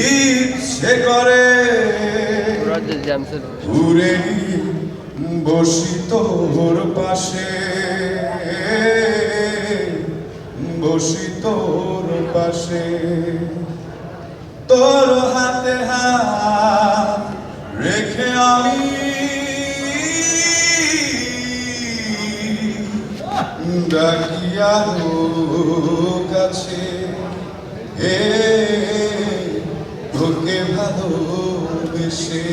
ইচ্ছে করে ঘুরে বসি তোর পাশে, বসি তোর পাশে, তোর হাতে হাত রেখে আমি ডাকিয়া কাছে তোকে ভালোবেসে।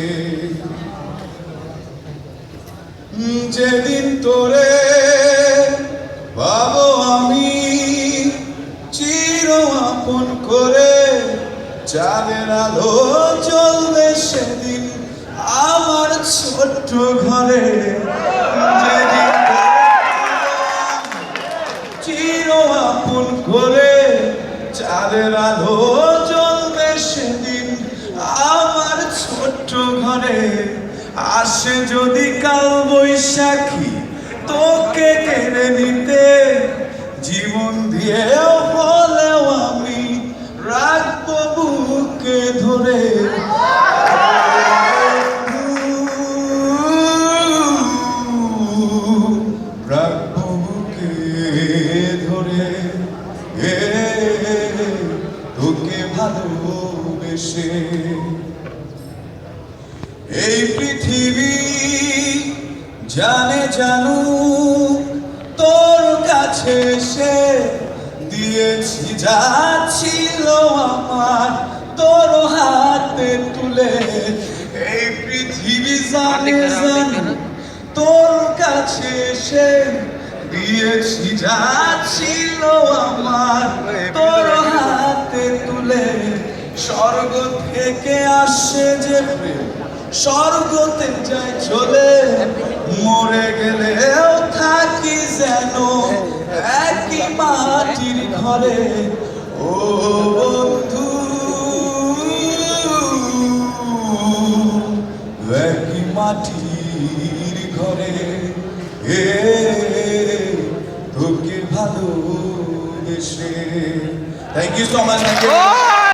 যেদিন তোরে পাবো আমি চির আপন করে, চাঁদের আলো জ্বলবে সেদিন আমার ছোট্ট ঘরে। যেদিন চির আপন করে চাঁদের আলো জ্বলবে সেদিন আমার ছোট্ট ঘরে। আসে যদি কাল বৈশাখী তোকে কেড়ে নিতে, জীবন দিয়েও হলেও আমি রাখবো বুকে ধরে। রাখবো বুকে ধরে তোকে ভালোবেসে। এই পৃথিবী জানে জানুক তোর কাছে এসে দিয়েছি যা ছিল আমার তোর হাতে তুলে। এই পৃথিবী জানে জানুক তোর কাছে এসে দিয়েছি যা ছিল আমার তোর হাতে তুলে। স্বর্গ থেকে আসে যে প্রেম স্বর্গতে যায় চলে, মরে গেলেও থাকি যেন একই মাটির ঘরে। ও বন্ধু একই মাটির ঘরে তোকে ভালোবেসে। Thank you so much.